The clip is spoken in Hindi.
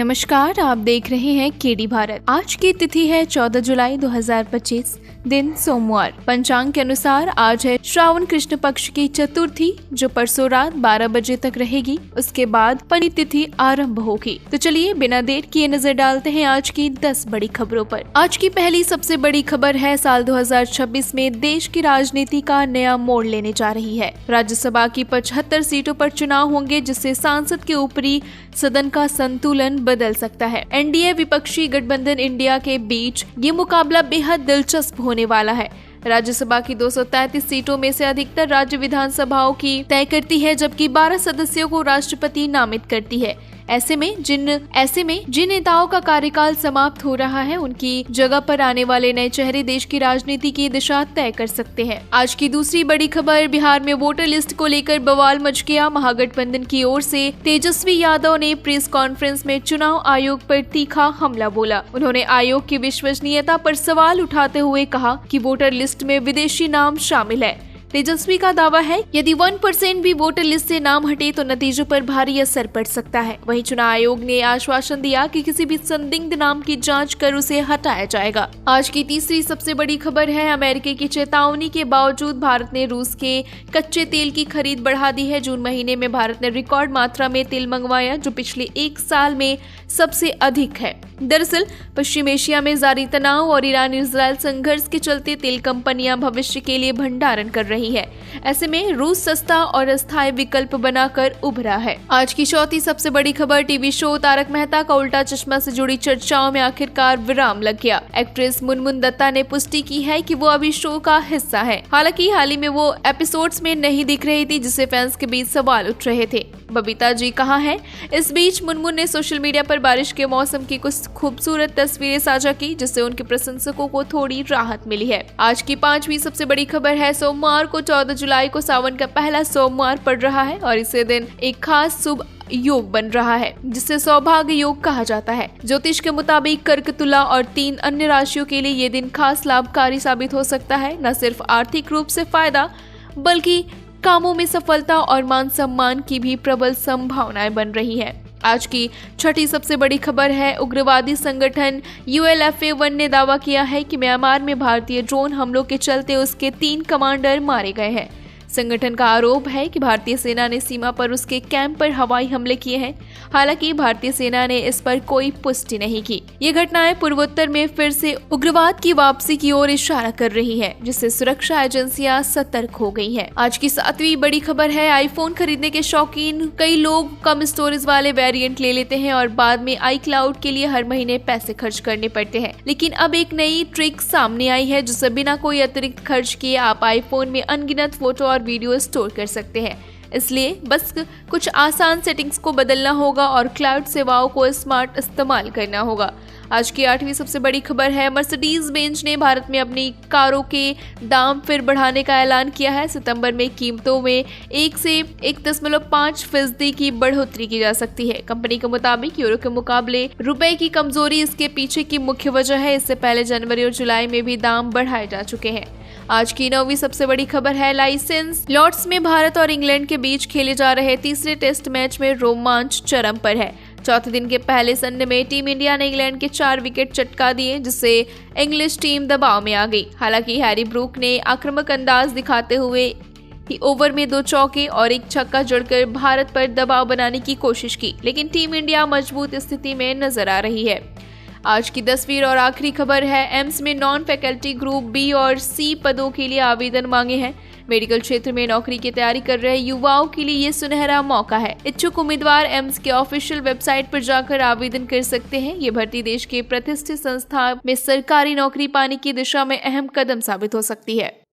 नमस्कार, आप देख रहे हैं केडी भारत। आज की तिथि है 14 जुलाई 2025, दिन सोमवार। पंचांग के अनुसार आज है श्रावण कृष्ण पक्ष की चतुर्थी, जो परसों रात 12 बजे तक रहेगी। उसके बाद पंचमी तिथि आरंभ होगी। तो चलिए बिना देर किए नजर डालते हैं आज की 10 बड़ी खबरों पर। आज की पहली सबसे बड़ी खबर है, साल 2026 में देश की राजनीति का नया मोड़ लेने जा रही है। राज्यसभा की 75 सीटों पर चुनाव होंगे, जिससे सांसद के ऊपरी सदन का संतुलन बदल सकता है। एनडीए विपक्षी गठबंधन इंडिया के बीच ये मुकाबला बेहद दिलचस्प होने वाला है। राज्यसभा की 233 सीटों में से अधिकतर राज्य विधानसभाओं की तय करती है, जबकि 12 सदस्यों को राष्ट्रपति नामित करती है। ऐसे में जिन नेताओं का कार्यकाल समाप्त हो रहा है, उनकी जगह पर आने वाले नए चेहरे देश की राजनीति की दिशा तय कर सकते हैं। आज की दूसरी बड़ी खबर, बिहार में वोटर लिस्ट को लेकर बवाल मच गया। महागठबंधन की ओर से तेजस्वी यादव ने प्रेस कॉन्फ्रेंस में चुनाव आयोग पर तीखा हमला बोला। उन्होंने आयोग की विश्वसनीयता पर सवाल उठाते हुए कहा कि वोटर लिस्ट में विदेशी नाम शामिल है। तेजस्वी का दावा है, यदि 1% भी वोटर लिस्ट से नाम हटे तो नतीजों पर भारी असर पड़ सकता है। वहीं चुनाव आयोग ने आश्वासन दिया कि किसी भी संदिग्ध नाम की जांच कर उसे हटाया जाएगा। आज की तीसरी सबसे बड़ी खबर है, अमेरिका की चेतावनी के बावजूद भारत ने रूस के कच्चे तेल की खरीद बढ़ा दी है। जून महीने में भारत ने रिकॉर्ड मात्रा में तेल मंगवाया, जो पिछले एक साल में सबसे अधिक है। दरअसल पश्चिम एशिया में जारी तनाव और ईरान इजराइल संघर्ष के चलते तेल कंपनियां भविष्य के लिए भंडारण कर रही है। ऐसे में रूस सस्ता और अस्थायी विकल्प बनाकर उभरा है। आज की चौथी सबसे बड़ी खबर, टीवी शो तारक मेहता का उल्टा चश्मा से जुड़ी चर्चाओं में आखिरकार विराम लग गया। एक्ट्रेस मुनमुन दत्ता ने पुष्टि की है कि वो अभी शो का हिस्सा है। हालांकि हाल ही में वो एपिसोड्स में नहीं दिख रही थी, जिससे फैंस के बीच सवाल उठ रहे थे। बबीता जी कहाँ हैं? इस बीच मुनमुन ने सोशल मीडिया पर बारिश के मौसम की कुछ खूबसूरत तस्वीरें साझा की, जिससे उनके प्रशंसकों को थोड़ी राहत मिली है। आज की पांचवी सबसे बड़ी खबर है, सोमवार को 14 जुलाई को सावन का पहला सोमवार पड़ रहा है और इसे दिन एक खास शुभ योग बन रहा है, जिसे सौभाग्य योग कहा जाता है। ज्योतिष के मुताबिक कर्क, तुला और 3 अन्य राशियों के लिए ये दिन खास लाभकारी साबित हो सकता है। न सिर्फ आर्थिक रूप से फायदा, बल्कि कामों में सफलता और मान सम्मान की भी प्रबल संभावनाएं बन रही हैं। आज की छठी सबसे बड़ी खबर है, उग्रवादी संगठन ULFA-1 ने दावा किया है कि म्यांमार में भारतीय ड्रोन हमलों के चलते उसके 3 कमांडर मारे गए हैं। संगठन का आरोप है कि भारतीय सेना ने सीमा पर उसके कैंप पर हवाई हमले किए हैं। हालांकि भारतीय सेना ने इस पर कोई पुष्टि नहीं की। ये घटनाएं पूर्वोत्तर में फिर से उग्रवाद की वापसी की ओर इशारा कर रही है, जिससे सुरक्षा एजेंसियां सतर्क हो गई हैं। आज की 7वीं बड़ी खबर है, आईफोन खरीदने के शौकीन कई लोग कम स्टोरेज वाले वेरिएंट ले लेते हैं और बाद में iCloud के लिए हर महीने पैसे खर्च करने पड़ते हैं। लेकिन अब एक नई ट्रिक सामने आई है, जिससे बिना कोई अतिरिक्त खर्च किए आप आईफोन में अनगिनत फोटो और वीडियो स्टोर कर सकते हैं। इसलिए बस कुछ आसान सेटिंग्स को बदलना होगा और क्लाउड सेवाओं को स्मार्ट इस्तेमाल करना होगा। आज की 8वीं सबसे बड़ी खबर है, मर्सिडीज बेंज ने भारत में अपनी कारों के दाम फिर बढ़ाने का ऐलान किया है। सितंबर में कीमतों में 1 से 1.5% की बढ़ोतरी की जा सकती है। कंपनी के मुताबिक यूरो के मुकाबले रुपए की कमजोरी इसके पीछे की मुख्य वजह है। इससे पहले जनवरी और जुलाई में भी दाम बढ़ाए जा चुके हैं। आज की 9वीं सबसे बड़ी खबर है, लाइसेंस लॉर्ड्स में भारत और इंग्लैंड के बीच खेले जा रहे तीसरे टेस्ट मैच में रोमांच चरम पर है। चौथे दिन के पहले संडे में टीम इंडिया ने इंग्लैंड के 4 विकेट चटका दिए, जिससे इंग्लिश टीम दबाव में आ गई। हालांकि हैरी ब्रूक ने आक्रामक अंदाज दिखाते हुए ही ओवर में 2 चौके और 1 छक्का जड़कर भारत पर दबाव बनाने की कोशिश की, लेकिन टीम इंडिया मजबूत स्थिति में नजर आ रही है। आज की 10वीं और आखिरी खबर है, एम्स में नॉन फैकल्टी ग्रुप B और C पदों के लिए आवेदन मांगे हैं। मेडिकल क्षेत्र में नौकरी की तैयारी कर रहे युवाओं के लिए ये सुनहरा मौका है। इच्छुक उम्मीदवार एम्स के ऑफिशियल वेबसाइट पर जाकर आवेदन कर सकते हैं। ये भर्ती देश के प्रतिष्ठित संस्था में सरकारी नौकरी पाने की दिशा में अहम कदम साबित हो सकती है।